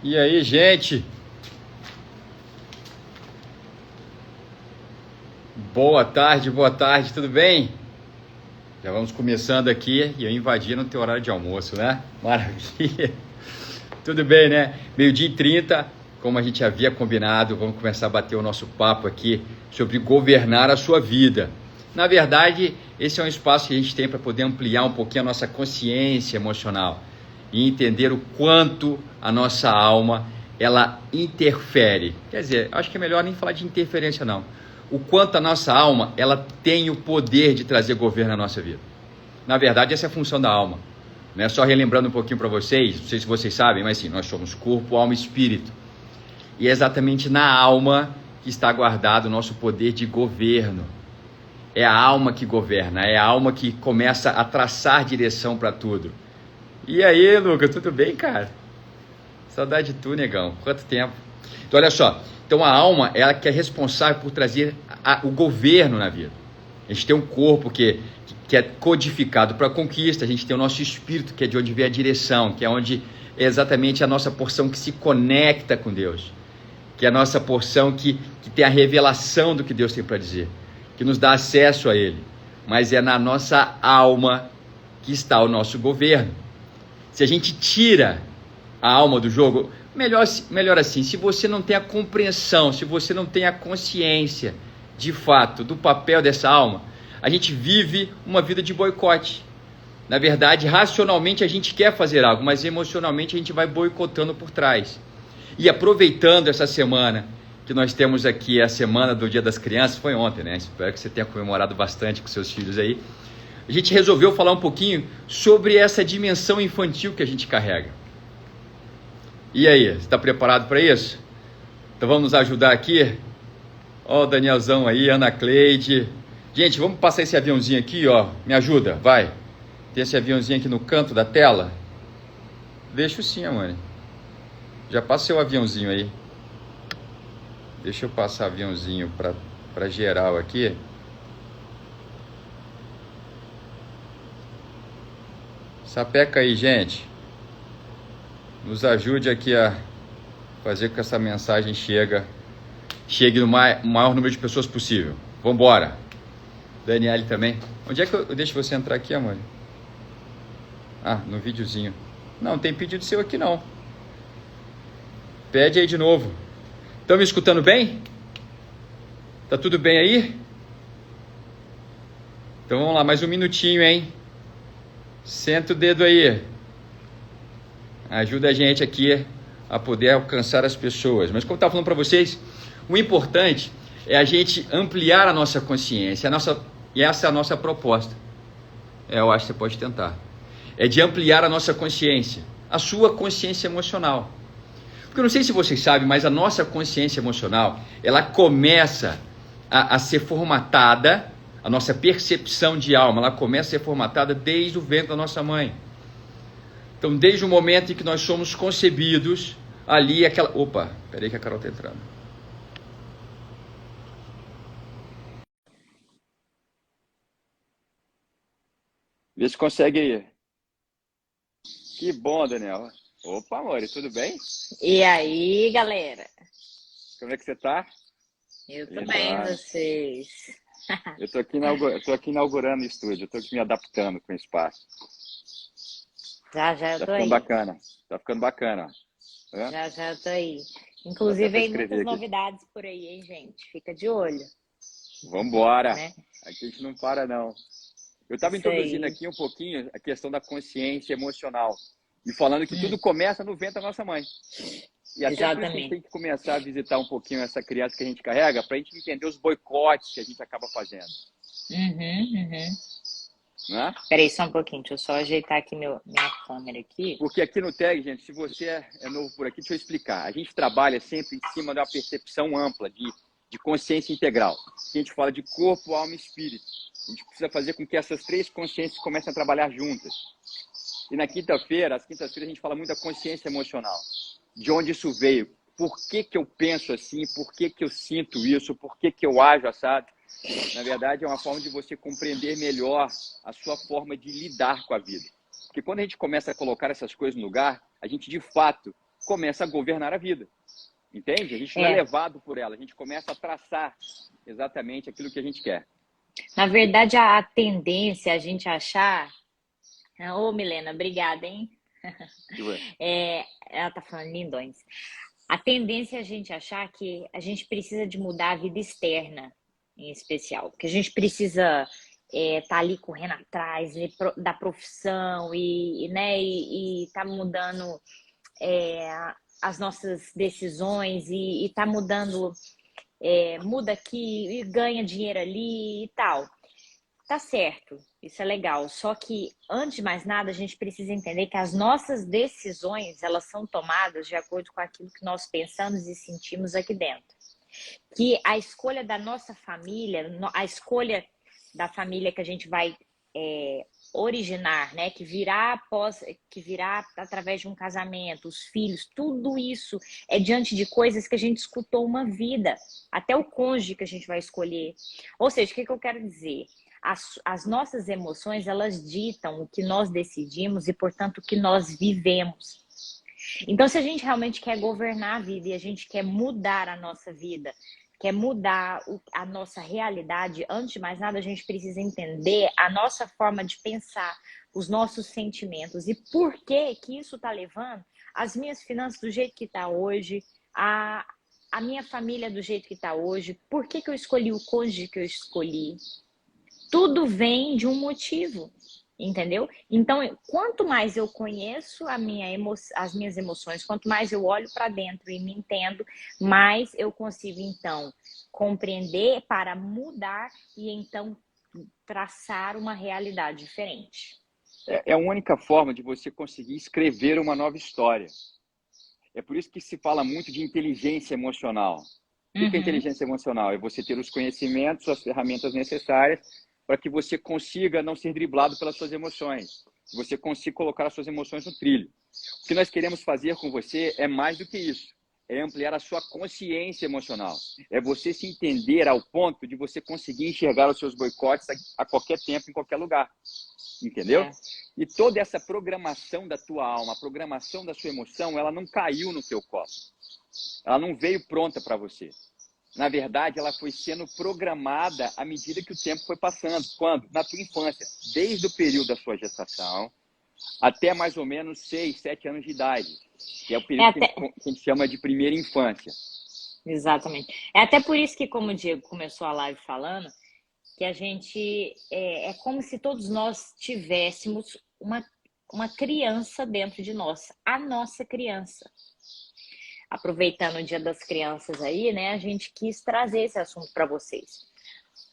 E aí, gente? Boa tarde, tudo bem? Já vamos começando aqui e eu invadi no teu horário de almoço, né? Maravilha! Tudo bem, né? 12h30, como a gente havia combinado, vamos começar a bater o nosso papo aqui sobre governar a sua vida. Na verdade, esse é um espaço que a gente tem para poder ampliar um pouquinho a nossa consciência emocional e entender o quanto a nossa alma ela interfere. Quer dizer, acho que é melhor nem falar de interferência não. O quanto a nossa alma ela tem o poder de trazer governo na nossa vida. Na verdade, essa é a função da alma. Né? Só relembrando um pouquinho para vocês, não sei se vocês sabem, mas sim, nós somos corpo, alma e espírito. E é exatamente na alma que está guardado o nosso poder de governo. É a alma que governa, é a alma que começa a traçar direção para tudo. E aí, Lucas, tudo bem, cara? Saudade de tu, negão. Quanto tempo? Então, olha só. Então, a alma, ela que é responsável por trazer o governo na vida. A gente tem um corpo que é codificado para a conquista. A gente tem o nosso espírito, que é de onde vem a direção, que é onde é exatamente a nossa porção que se conecta com Deus. Que é a nossa porção que tem a revelação do que Deus tem para dizer. Que nos dá acesso a Ele. Mas é na nossa alma que está o nosso governo. Se a gente tira a alma do jogo, melhor assim, se você não tem a compreensão, se você não tem a consciência, de fato, do papel dessa alma, a gente vive uma vida de boicote. Na verdade, racionalmente a gente quer fazer algo, mas emocionalmente a gente vai boicotando por trás. E aproveitando essa semana, que nós temos aqui a semana do Dia das Crianças, foi ontem, né? Espero que você tenha comemorado bastante com seus filhos aí. A gente resolveu falar um pouquinho sobre essa dimensão infantil que a gente carrega. E aí, você está preparado para isso? Então vamos nos ajudar aqui? Ó, o Danielzão aí, Ana Cleide. Gente, vamos passar esse aviãozinho aqui, ó. Me ajuda, vai. Tem esse aviãozinho aqui no canto da tela? Deixa sim, amor. Já passei o aviãozinho aí. Deixa eu passar o aviãozinho para geral aqui. Sapeca aí, gente. Nos ajude aqui a fazer com que essa mensagem chegue no maior número de pessoas possível. Vamos embora. Daniele também. Onde é que eu deixo você entrar aqui, amor? Ah, no videozinho. Não, tem pedido seu aqui não. Pede aí de novo. Estão me escutando bem? Tá tudo bem aí? Então vamos lá, mais um minutinho, hein? Senta o dedo aí. Ajuda a gente aqui a poder alcançar as pessoas. Mas como eu estava falando para vocês, o importante é a gente ampliar a nossa consciência. E essa é a nossa proposta. Eu acho que você pode tentar. É de ampliar a nossa consciência. A sua consciência emocional. Porque eu não sei se vocês sabem, mas a nossa consciência emocional, ela começa a ser formatada, a nossa percepção de alma, ela começa a ser formatada desde o ventre da nossa mãe. Então, desde o momento em que nós somos concebidos, ali aquela... Opa, peraí que a Carol está entrando. Vê se consegue aí. Que bom, Daniel. Opa, amor, tudo bem? E aí, galera? Como é que você tá? Eu tô bem, vocês? Eu tô aqui inaugurando o estúdio, eu tô aqui me adaptando com o espaço. Já eu tô aí. Tá ficando bacana. Já eu tô aí. Inclusive, tem muitas novidades por aí, hein, gente? Fica de olho. Vambora! Né? Aqui a gente não para, não. Eu estava introduzindo aqui um pouquinho a questão da consciência emocional. E falando que tudo começa no ventre da nossa mãe. E até por isso a gente tem que começar a visitar um pouquinho essa criança que a gente carrega, para a gente entender os boicotes que a gente acaba fazendo. Né? Peraí, só um pouquinho, deixa eu só ajeitar aqui minha câmera aqui. Porque aqui no TAG, gente, se você é novo por aqui, deixa eu explicar. A gente trabalha sempre em cima de uma percepção ampla de consciência integral. A gente fala de corpo, alma e espírito. A gente precisa fazer com que essas três consciências comecem a trabalhar juntas. E na quinta-feira, às quintas-feiras, a gente fala muito da consciência emocional. De onde isso veio? Por que eu penso assim? Por que eu sinto isso? Por que eu ajo assado? Na verdade, é uma forma de você compreender melhor a sua forma de lidar com a vida. Porque quando a gente começa a colocar essas coisas no lugar, a gente, de fato, começa a governar a vida. Entende? A gente não é levado por ela, a gente começa a traçar exatamente aquilo que a gente quer. Na verdade, a tendência é a gente achar... Ô, Milena, obrigada, hein? Ela tá falando lindões. A tendência é a gente achar que a gente precisa de mudar a vida externa, em especial. Que a gente precisa tá ali correndo atrás da profissão e tá mudando as nossas decisões e tá mudando, muda aqui e ganha dinheiro ali e tal. Tá certo, isso é legal. Só que, antes de mais nada, a gente precisa entender que as nossas decisões, elas são tomadas de acordo com aquilo que nós pensamos e sentimos aqui dentro. Que a escolha da nossa família, a escolha da família que a gente vai originar, né? Que virá através de um casamento, os filhos, tudo isso é diante de coisas que a gente escutou uma vida, até o cônjuge que a gente vai escolher. Ou seja, o que eu quero dizer? As nossas emoções, elas ditam o que nós decidimos e, portanto, o que nós vivemos. Então, se a gente realmente quer governar a vida e a gente quer mudar a nossa vida, quer mudar a nossa realidade, antes de mais nada, a gente precisa entender a nossa forma de pensar, os nossos sentimentos e por que isso está levando as minhas finanças do jeito que está hoje, a minha família do jeito que está hoje, por que eu escolhi o cônjuge que eu escolhi. Tudo vem de um motivo, entendeu? Então, quanto mais eu conheço as minhas emoções, quanto mais eu olho para dentro e me entendo, mais eu consigo, então, compreender para mudar e, então, traçar uma realidade diferente. É a única forma de você conseguir escrever uma nova história. É por isso que se fala muito de inteligência emocional. O que é inteligência emocional? É você ter os conhecimentos, as ferramentas necessárias para que você consiga não ser driblado pelas suas emoções. Você consiga colocar as suas emoções no trilho. O que nós queremos fazer com você é mais do que isso. É ampliar a sua consciência emocional. É você se entender ao ponto de você conseguir enxergar os seus boicotes a qualquer tempo, em qualquer lugar. Entendeu? E toda essa programação da tua alma, a programação da sua emoção, ela não caiu no teu colo. Ela não veio pronta para você. Na verdade, ela foi sendo programada à medida que o tempo foi passando. Quando? Na tua infância. Desde o período da sua gestação até mais ou menos 6, 7 anos de idade. Que é o período que a gente chama de primeira infância. Exatamente. É até por isso que, como o Diego começou a live falando, que a gente... É como se todos nós tivéssemos uma criança dentro de nós. A nossa criança. Aproveitando o Dia das Crianças aí, né? A gente quis trazer esse assunto para vocês.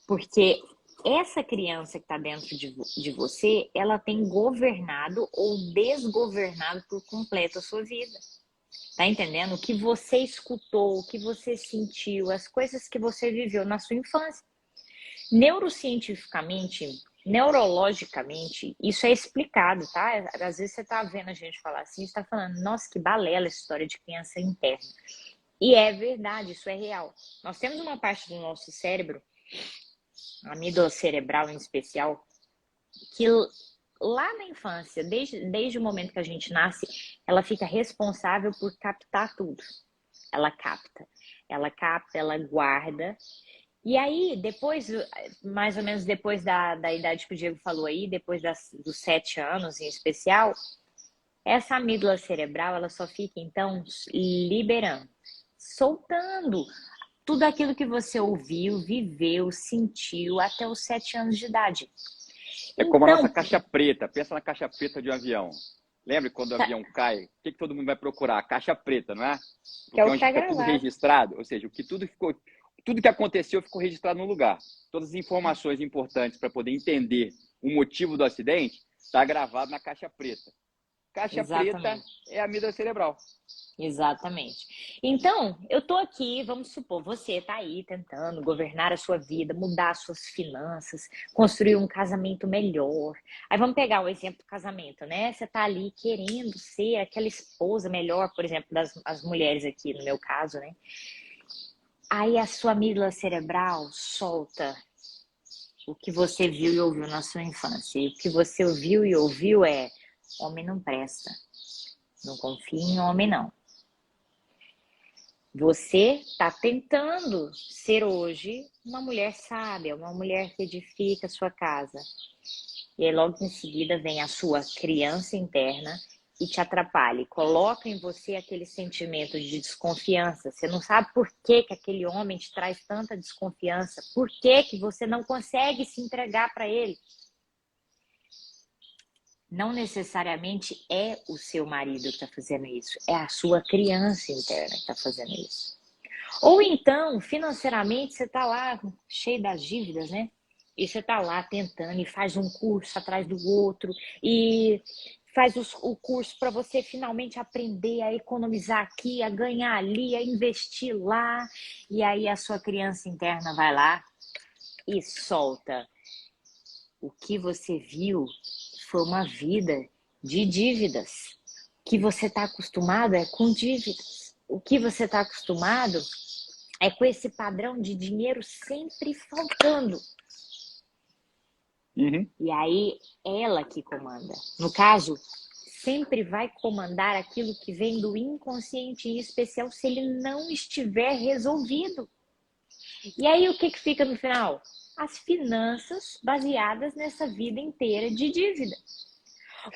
Porque essa criança que está dentro de você, ela tem governado ou desgovernado por completo a sua vida. Tá entendendo? O que você escutou, o que você sentiu, as coisas que você viveu na sua infância. Neurocientificamente, neurologicamente, isso é explicado, tá? Às vezes você tá vendo a gente falar assim, você tá falando, nossa, que balela essa história de criança interna. E é verdade, isso é real. Nós temos uma parte do nosso cérebro, a amígdala cerebral em especial, que lá na infância, desde o momento que a gente nasce, ela fica responsável por captar tudo. Ela capta, ela guarda. E aí, depois, mais ou menos depois da idade que o Diego falou aí, depois dos 7 anos em especial, essa amígdala cerebral, ela só fica, então, liberando, soltando tudo aquilo que você ouviu, viveu, sentiu até os 7 anos de idade. É como a nossa caixa preta. Pensa na caixa preta de um avião. Lembra quando o avião cai? O que todo mundo vai procurar? A caixa preta, não é? Porque que é o onde que tá fica tudo registrado, ou seja, tudo que aconteceu ficou registrado no lugar. Todas as informações importantes para poder entender o motivo do acidente está gravado na caixa preta. Caixa preta é a amígdala cerebral. Exatamente. Então, eu tô aqui, vamos supor, você tá aí tentando governar a sua vida, mudar as suas finanças, construir um casamento melhor. Aí vamos pegar o exemplo do casamento, né? Você tá ali querendo ser aquela esposa melhor, por exemplo, das mulheres aqui, no meu caso, né? Aí a sua amígdala cerebral solta o que você viu e ouviu na sua infância. E o que você ouviu e ouviu é: homem não presta. Não confia em homem, não. Você está tentando ser hoje uma mulher sábia, uma mulher que edifica a sua casa. E aí logo em seguida vem a sua criança interna e te atrapalha. E coloca em você aquele sentimento de desconfiança. Você não sabe por que que aquele homem te traz tanta desconfiança. Por que que você não consegue se entregar para ele? Não necessariamente é o seu marido que está fazendo isso. É a sua criança interna que está fazendo isso. Ou então, financeiramente, você está lá cheio das dívidas, né? E você está lá tentando e faz um curso atrás do outro e faz o curso para você finalmente aprender a economizar aqui, a ganhar ali, a investir lá. E aí a sua criança interna vai lá e solta. O que você viu foi uma vida de dívidas. O que você está acostumado é com dívidas. O que você está acostumado é com esse padrão de dinheiro sempre faltando. Uhum. E aí, ela que comanda. No caso, sempre vai comandar aquilo que vem do inconsciente, em especial se ele não estiver resolvido. E aí, o que fica no final? As finanças baseadas nessa vida inteira de dívida.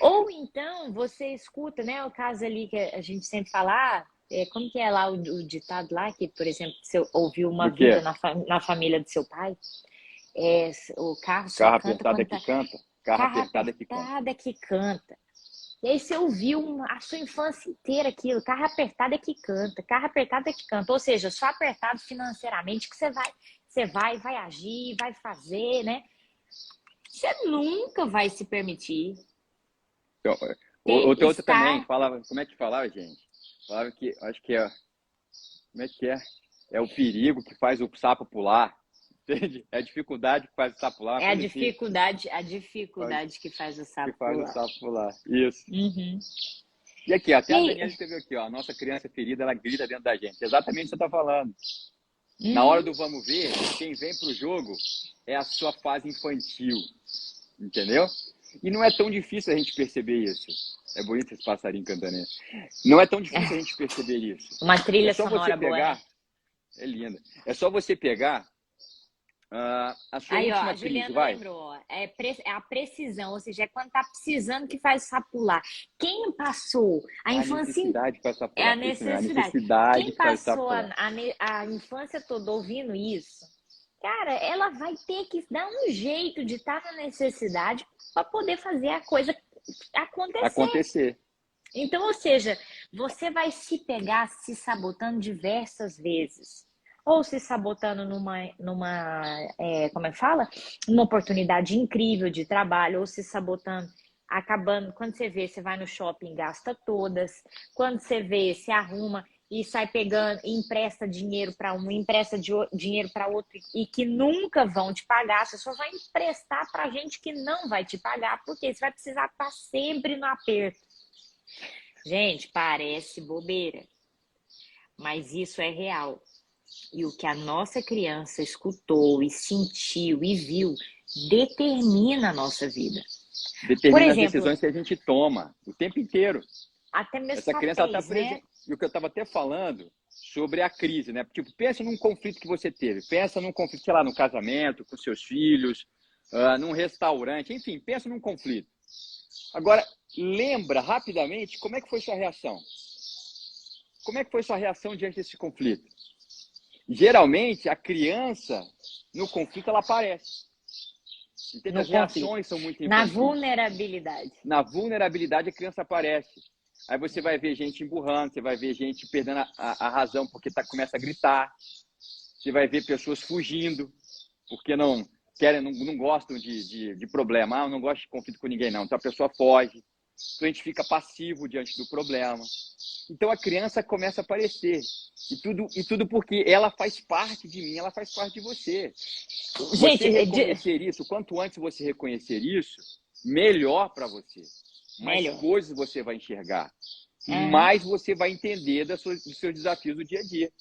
Ou então, você escuta, né, o caso ali que a gente sempre fala, como que é lá o ditado lá, que, por exemplo, você ouviu uma Do que vida é? na família do seu pai? O carro só Carro canta apertado é quando que tá... canta. Carro Carro apertado é que canta. apertado é que canta. E aí você ouviu a sua infância inteira aquilo, carro apertado é que canta, carro apertado é que canta. Ou seja, só apertado financeiramente que vai agir, vai fazer, né? Você nunca vai se permitir Então, outra também, estar... falava, como é que falava, gente? Falava que, acho que é, como é que é? É o perigo que faz o sapo pular, entende? É a dificuldade que faz o sapo pular, uma É coisa assim, a dificuldade que faz o que sapo faz o pular. sapo pular. Isso. Uhum. E aqui, até E a aí? Daniela escreveu aqui, ó, a nossa criança ferida, ela grita dentro da gente. Exatamente o que você está falando. Na hora Uhum. do vamos ver, quem vem pro jogo é a sua fase infantil, entendeu? E não é tão difícil a gente perceber isso. É bonito esse passarinho cantando aí. Não é tão difícil a gente perceber isso. Uma É trilha só você sonora boa, né? pegar, é linda. É só você pegar a sua Aí, ó, última a crise, Juliana vai. lembrou, ó, é a precisão, ou seja, é quando tá precisando que faz o sapo pular. Quem passou a A infância necessidade faz é a sapular. Isso mesmo, a necessidade. necessidade Quem que faz passou sapular. a infância toda ouvindo isso, cara, ela vai ter que dar um jeito de estar na necessidade para poder fazer a coisa acontecer. Acontecer. Então, ou seja, você vai se pegar se sabotando diversas vezes. Ou se sabotando como é que fala? Uma oportunidade incrível de trabalho, ou se sabotando, acabando. Quando você vê, você vai no shopping e gasta todas. Quando você vê, se arruma e sai pegando, empresta dinheiro para um, empresta dinheiro para outro e que nunca vão te pagar. Você só vai emprestar para gente que não vai te pagar, porque você vai precisar estar sempre no aperto. Gente, parece bobeira, mas isso é real. E o que a nossa criança escutou e sentiu e viu determina a nossa vida. Por Determina as exemplo, decisões que a gente toma o tempo inteiro. até meus Essa criança está papéis, presente. né? E o que eu estava até falando sobre a crise, né? Tipo, pensa num conflito que você teve. Pensa num conflito, sei lá, no casamento, com seus filhos, num restaurante, enfim, pensa num conflito. Agora, lembra rapidamente como é que foi sua reação. Como é que foi sua reação diante desse conflito? Geralmente, a criança, no conflito, ela aparece. Entende? No As conflito, reações são muito na infantis. vulnerabilidade. Na vulnerabilidade, a criança aparece. Aí você vai ver gente emburrando, você vai ver gente perdendo a razão porque começa a gritar. Você vai ver pessoas fugindo porque não querem, não gostam de problema. Ah, eu não gosto de conflito com ninguém, não. Então a pessoa foge. Então a gente fica passivo diante do problema. Então a criança começa a aparecer. E tudo porque ela faz parte de mim, ela faz parte de você. Você Gente, reconhecer isso, quanto antes você reconhecer isso, melhor para você. Mais melhor. coisas você vai enxergar. Uhum. Mais você vai entender dos seus desafios do dia a dia.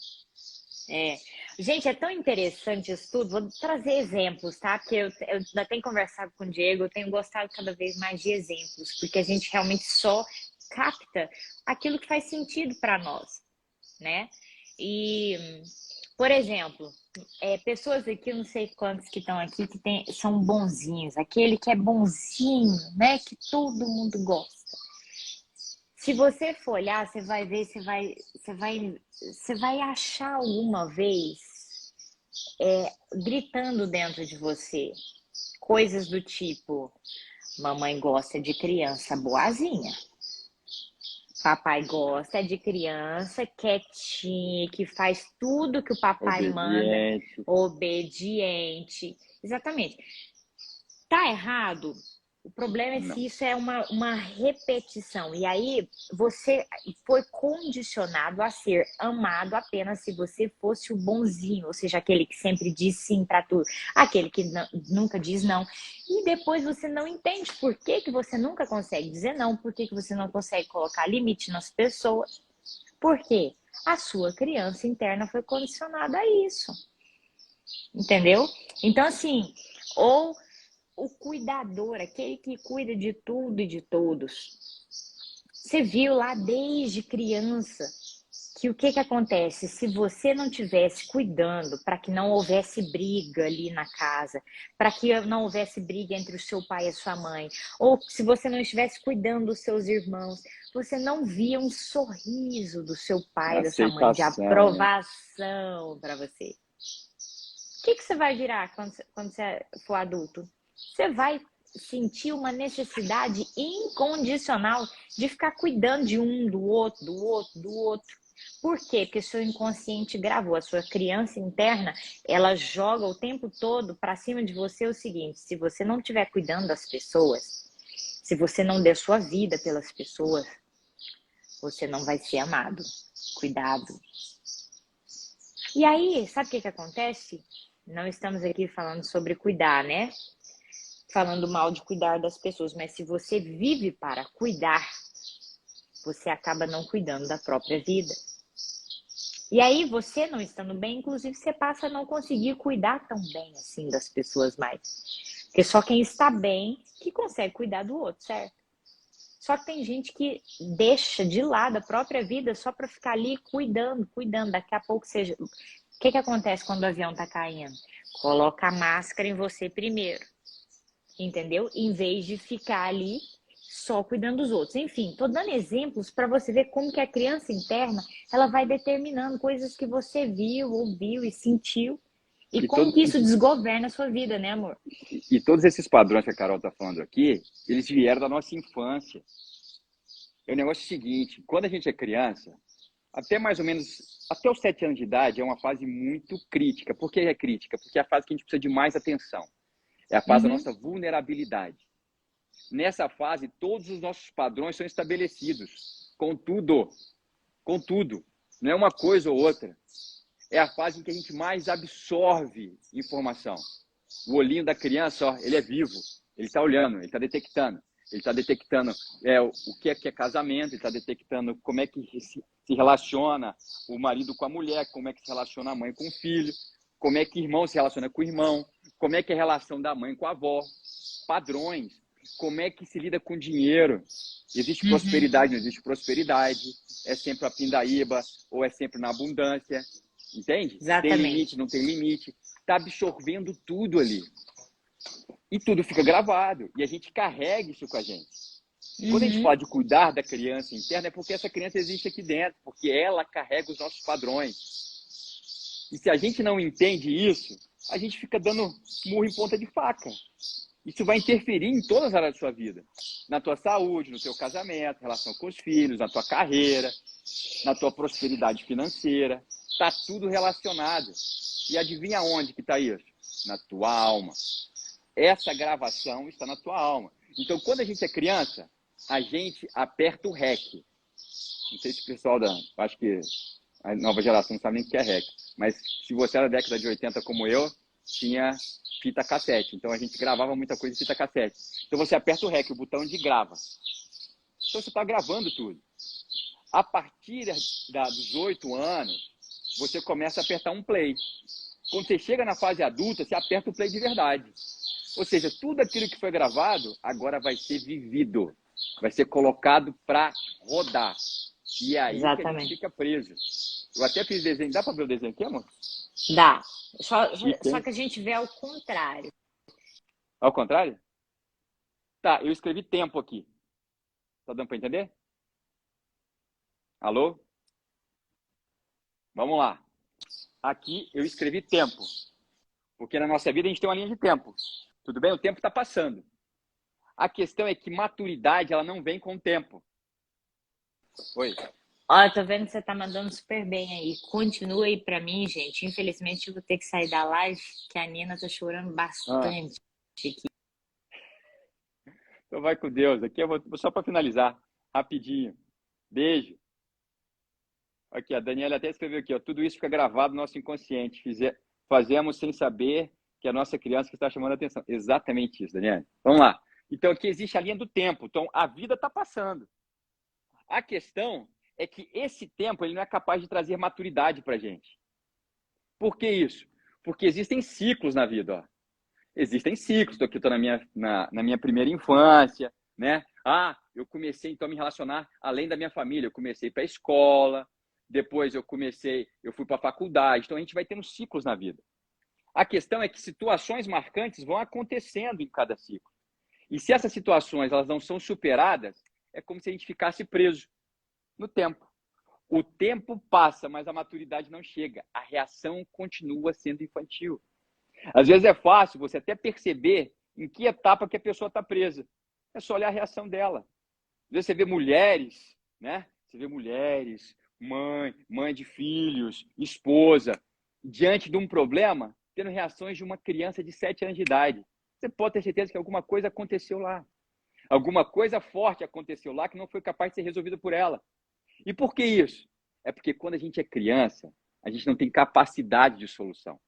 Gente, é tão interessante isso tudo. Vou trazer exemplos, tá? Porque eu ainda tenho conversado com o Diego, eu tenho gostado cada vez mais de exemplos, porque a gente realmente só capta aquilo que faz sentido para nós, né? E, por exemplo, pessoas aqui, eu não sei quantos que estão aqui, são bonzinhos. Aquele que é bonzinho, né? Que todo mundo gosta. Se você for olhar, você vai ver, você vai achar alguma vez gritando dentro de você coisas do tipo: mamãe gosta de criança boazinha. Papai gosta de criança quietinha, que faz tudo que o papai manda, Obediente. obediente. Exatamente. Tá errado? O problema é Não. se isso é uma repetição. E aí você foi condicionado a ser amado apenas se você fosse o bonzinho, ou seja, aquele que sempre diz sim para tudo, aquele que nunca diz não. E depois você não entende por que, que você nunca consegue dizer não, por que, que você não consegue colocar limite nas pessoas. Por quê? A sua criança interna foi condicionada a isso. Entendeu? Então, assim, ou o cuidador, aquele que cuida de tudo e de todos. Você viu lá desde criança que o que acontece? Se você não tivesse cuidando para que não houvesse briga ali na casa, para que não houvesse briga entre o seu pai e a sua mãe, ou se você não estivesse cuidando dos seus irmãos, você não via um sorriso do seu pai, da sua mãe, de Aceitação, né? aprovação para você. O que você vai virar quando você for adulto? Você vai sentir uma necessidade incondicional de ficar cuidando de um, do outro, do outro, do outro. Por quê? Porque seu inconsciente gravou. A sua criança interna, ela joga o tempo todo para cima de você o seguinte: se você não estiver cuidando das pessoas, se você não der sua vida pelas pessoas, você não vai ser amado. Cuidado. E aí, sabe o que acontece? Não estamos aqui falando sobre cuidar, né? Falando mal de cuidar das pessoas, mas se você vive para cuidar, você acaba não cuidando da própria vida. E aí, você não estando bem, inclusive, você passa a não conseguir cuidar tão bem assim das pessoas mais. Porque só quem está bem que consegue cuidar do outro, certo? Só que tem gente que deixa de lado a própria vida só para ficar ali cuidando. Daqui a pouco seja. O que acontece quando o avião está caindo? Coloca a máscara em você primeiro. Entendeu? Em vez de ficar ali só cuidando dos outros. Enfim, tô dando exemplos para você ver como que a criança interna, ela vai determinando coisas que você viu, ouviu e sentiu. E E, como todo, que isso desgoverna a sua vida, né, amor? e todos esses padrões que a Carol está falando aqui, eles vieram da nossa infância. É o negócio seguinte: quando a gente é criança, até mais ou menos, até os 7 anos de idade, é uma fase muito crítica. Por que é crítica? Porque é a fase que a gente precisa de mais atenção. É a fase da nossa vulnerabilidade. Nessa fase, todos os nossos padrões são estabelecidos. Contudo, não é uma coisa ou outra. É a fase em que a gente mais absorve informação. O olhinho da criança, ó, ele é vivo. Ele está olhando, ele está detectando. Ele está detectando o que é casamento, ele está detectando como é que se relaciona o marido com a mulher, como é que se relaciona a mãe com o filho, como é que o irmão se relaciona com o irmão, como é que é a relação da mãe com a avó, padrões, como é que se lida com dinheiro. Existe prosperidade, não existe prosperidade, é sempre a pindaíba ou é sempre na abundância, entende? Exatamente. Tem limite, não tem limite. Está absorvendo tudo ali. E tudo fica gravado. E a gente carrega isso com a gente. Quando a gente fala de cuidar da criança interna, é porque essa criança existe aqui dentro, porque ela carrega os nossos padrões. E se a gente não entende isso, a gente fica dando murro em ponta de faca. Isso vai interferir em todas as áreas da sua vida. Na tua saúde, no teu casamento, relação com os filhos, na tua carreira, na tua prosperidade financeira. Está tudo relacionado. E adivinha onde que está isso? Na tua alma. Essa gravação está na tua alma. Então, quando a gente é criança, a gente aperta o REC. Não sei se o pessoal acho que a nova geração não sabe nem o que é REC. Mas se você era da década de 80 como eu, tinha fita cassete. Então, a gente gravava muita coisa em fita cassete. Então, você aperta o REC, o botão de grava. Então, você está gravando tudo. A partir dos 8 anos, você começa a apertar um play. Quando você chega na fase adulta, você aperta o play de verdade. Ou seja, tudo aquilo que foi gravado agora vai ser vivido, vai ser colocado para rodar. E é aí que a gente Exatamente. fica preso. Eu até fiz desenho. Dá para ver o desenho aqui, amor? Dá. Só, E só tem. que a gente vê ao contrário. Ao contrário? Tá, eu escrevi tempo aqui. Tá dando para entender? Alô? Vamos lá. Aqui eu escrevi tempo. Porque na nossa vida a gente tem uma linha de tempo. Tudo bem? O tempo está passando. A questão é que maturidade, ela não vem com o tempo. Oi. Ó, tô vendo que você tá mandando super bem aí. Continua aí pra mim, gente. Infelizmente eu vou ter que sair da live, que a Nina tá chorando Ah, bastante aqui. então vai com Deus. Aqui eu vou só para finalizar. Rapidinho. Beijo. Aqui, a Daniela até escreveu aqui, ó, tudo isso fica gravado no nosso inconsciente. Fazemos sem saber que a nossa criança que está chamando a atenção. Exatamente isso, Daniela. Vamos lá. Então, aqui existe a linha do tempo. Então, a vida está passando. A questão é que esse tempo ele não é capaz de trazer maturidade para a gente. Por que isso? Porque existem ciclos na vida. Ó. Existem ciclos. Aqui estou na minha primeira infância, né? Ah, eu comecei então a me relacionar além da minha família. Eu comecei para a escola, depois eu fui para a faculdade. Então a gente vai tendo ciclos na vida. A questão é que situações marcantes vão acontecendo em cada ciclo. E se essas situações elas não são superadas, é como se a gente ficasse preso no tempo. O tempo passa, mas a maturidade não chega. A reação continua sendo infantil. Às vezes é fácil você até perceber em que etapa que a pessoa está presa. É só olhar a reação dela. Às vezes você vê mulheres, né? Você vê mulheres, mãe de filhos, esposa, diante de um problema, tendo reações de uma criança de 7 anos de idade. Você pode ter certeza que alguma coisa aconteceu lá. Alguma coisa forte aconteceu lá que não foi capaz de ser resolvida por ela. E por que isso? É porque quando a gente é criança, a gente não tem capacidade de solução.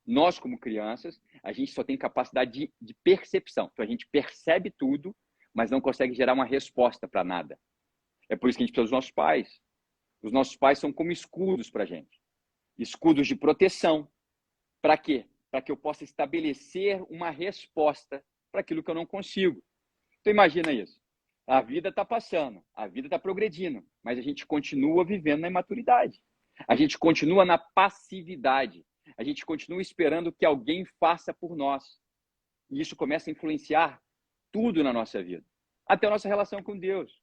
Nós, como crianças, a gente só tem capacidade de percepção. Então, a gente percebe tudo, mas não consegue gerar uma resposta para nada. É por isso que a gente precisa dos nossos pais. Os nossos pais são como escudos para a gente. Escudos de proteção. Para quê? Para que eu possa estabelecer uma resposta para aquilo que eu não consigo. Então, imagina isso. A vida está passando, a vida está progredindo, mas a gente continua vivendo na imaturidade. A gente continua na passividade. A gente continua esperando que alguém faça por nós. E isso começa a influenciar tudo na nossa vida. Até a nossa relação com Deus.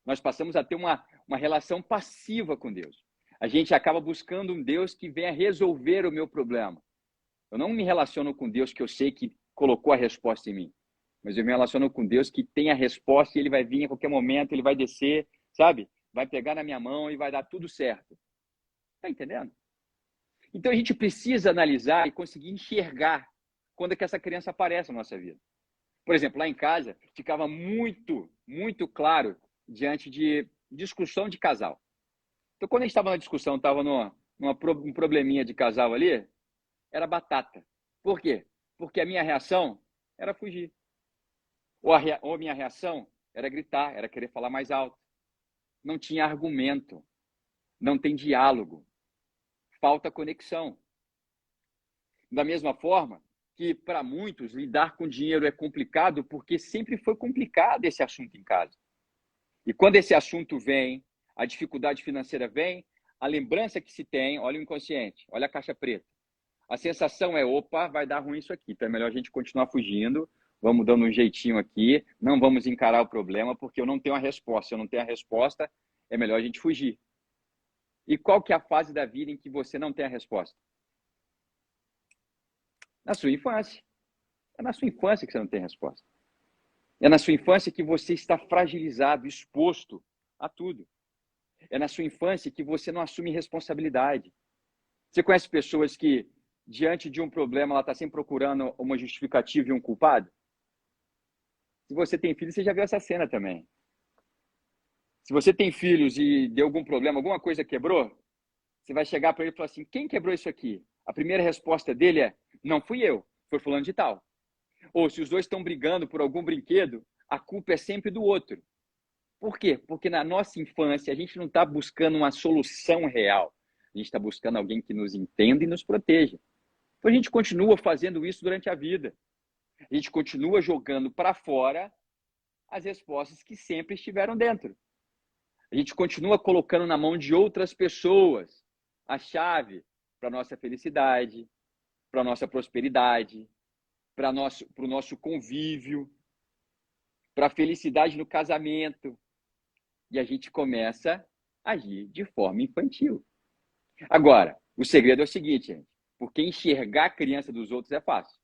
Nós passamos a ter uma relação passiva com Deus. A gente acaba buscando um Deus que venha resolver o meu problema. Eu não me relaciono com Deus que eu sei que colocou a resposta em mim. Mas eu me relaciono com Deus que tem a resposta e ele vai vir a qualquer momento, ele vai descer, sabe? Vai pegar na minha mão e vai dar tudo certo. Tá entendendo? Então a gente precisa analisar e conseguir enxergar quando é que essa criança aparece na nossa vida. Por exemplo, lá em casa, ficava muito claro diante de discussão de casal. Então, quando a gente estava na discussão, estava um probleminha de casal ali, era batata. Por quê? Porque a minha reação era fugir. Ou a minha reação era gritar, era querer falar mais alto. Não tinha argumento, não tem diálogo, falta conexão. Da mesma forma que, para muitos, lidar com dinheiro é complicado porque sempre foi complicado esse assunto em casa. E quando esse assunto vem, a dificuldade financeira vem, a lembrança que se tem, olha o inconsciente, olha a caixa preta. A sensação é, opa, vai dar ruim isso aqui, então é melhor a gente continuar fugindo, vamos dando um jeitinho aqui, não vamos encarar o problema porque eu não tenho a resposta. Se eu não tenho a resposta, é melhor a gente fugir. E qual que é a fase da vida em que você não tem a resposta? Na sua infância. É na sua infância que você não tem resposta. É na sua infância que você está fragilizado, exposto a tudo. É na sua infância que você não assume responsabilidade. Você conhece pessoas que, diante de um problema, ela está sempre procurando uma justificativa e um culpado? Se você tem filhos, você já viu essa cena também. Se você tem filhos e deu algum problema, alguma coisa quebrou, você vai chegar para ele e falar assim, quem quebrou isso aqui? A primeira resposta dele é, não fui eu, foi fulano de tal. Ou se os dois estão brigando por algum brinquedo, a culpa é sempre do outro. Por quê? Porque na nossa infância a gente não está buscando uma solução real. A gente está buscando alguém que nos entenda e nos proteja. Então a gente continua fazendo isso durante a vida. A gente continua jogando para fora as respostas que sempre estiveram dentro. A gente continua colocando na mão de outras pessoas a chave para a nossa felicidade, para a nossa prosperidade, para o nosso convívio, para a felicidade no casamento. E a gente começa a agir de forma infantil. Agora, o segredo é o seguinte, gente, porque enxergar a criança dos outros é fácil.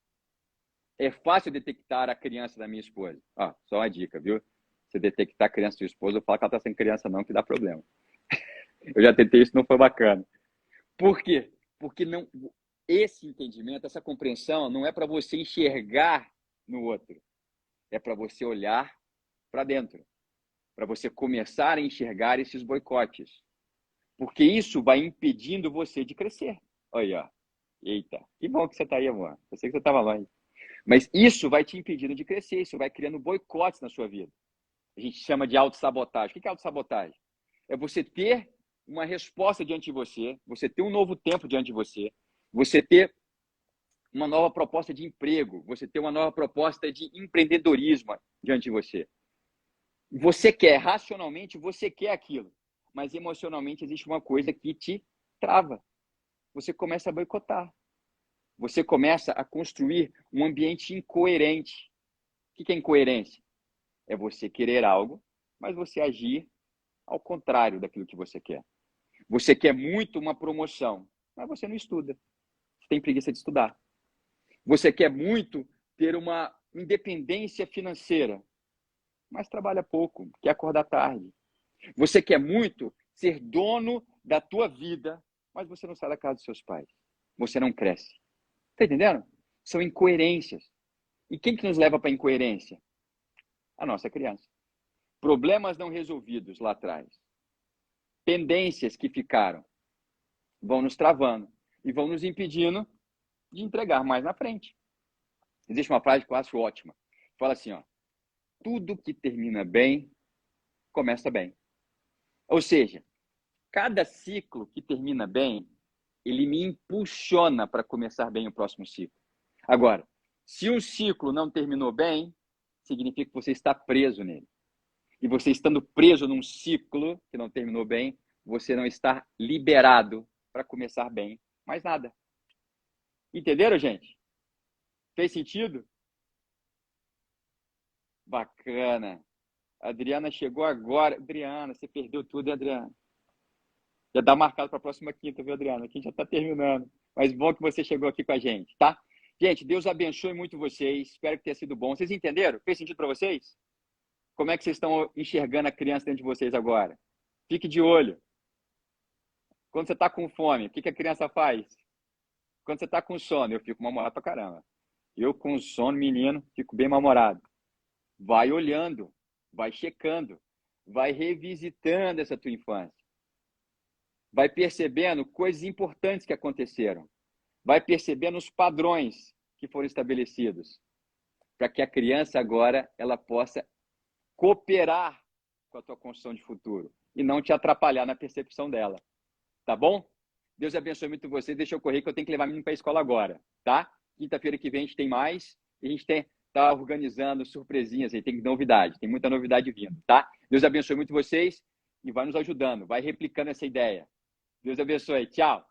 É fácil detectar a criança da minha esposa. Ó, só uma dica, viu? Você detectar a criança da sua esposa, eu falo que ela está sem criança não, que dá problema. Eu já tentei isso, não foi bacana. Por quê? Porque não, esse entendimento, essa compreensão, não é para você enxergar no outro. É para você olhar para dentro. Para você começar a enxergar esses boicotes. Porque isso vai impedindo você de crescer. Olha, eita, que bom que você está aí, amor. Eu sei que você estava longe. Mas isso vai te impedindo de crescer, isso vai criando boicotes na sua vida. A gente chama de autossabotagem. O que é autossabotagem? É você ter uma resposta diante de você, você ter um novo tempo diante de você, você ter uma nova proposta de emprego, você ter uma nova proposta de empreendedorismo diante de você. Você quer, racionalmente, você quer aquilo, mas emocionalmente existe uma coisa que te trava. Você começa a boicotar. Você começa a construir um ambiente incoerente. O que é incoerência? É você querer algo, mas você agir ao contrário daquilo que você quer. Você quer muito uma promoção, mas você não estuda. Você tem preguiça de estudar. Você quer muito ter uma independência financeira, mas trabalha pouco, quer acordar tarde. Você quer muito ser dono da tua vida, mas você não sai da casa dos seus pais. Você não cresce. Tá entendendo? São incoerências. E quem que nos leva para a incoerência? A nossa criança. Problemas não resolvidos lá atrás. Pendências que ficaram. Vão nos travando. E vão nos impedindo de entregar mais na frente. Existe uma frase que eu acho ótima. Fala assim, ó. Tudo que termina bem, começa bem. Ou seja, cada ciclo que termina bem, ele me impulsiona para começar bem o próximo ciclo. Agora, se um ciclo não terminou bem, significa que você está preso nele. E você estando preso num ciclo que não terminou bem, você não está liberado para começar bem mais nada. Entenderam, gente? Fez sentido? Bacana. A Adriana chegou agora. Adriana, você perdeu tudo, hein, Adriana? Já está marcado para a próxima quinta, viu, Adriana? Aqui já está terminando. Mas bom que você chegou aqui com a gente, tá? Gente, Deus abençoe muito vocês. Espero que tenha sido bom. Vocês entenderam? Fez sentido para vocês? Como é que vocês estão enxergando a criança dentro de vocês agora? Fique de olho. Quando você está com fome, o que a criança faz? Quando você está com sono, eu fico mal-humorado pra caramba. Eu com sono, menino, fico bem mal-humorado. Vai olhando, vai checando, vai revisitando essa tua infância. Vai percebendo coisas importantes que aconteceram. Vai percebendo os padrões que foram estabelecidos. Para que a criança agora ela possa cooperar com a tua construção de futuro e não te atrapalhar na percepção dela. Tá bom? Deus abençoe muito você. Deixa eu correr que eu tenho que levar menino para a escola agora, tá? Quinta-feira que vem a gente tem mais. E a gente tá organizando surpresinhas aí, tem novidade, tem muita novidade vindo, tá? Deus abençoe muito vocês e vai nos ajudando, vai replicando essa ideia. Deus abençoe. Tchau.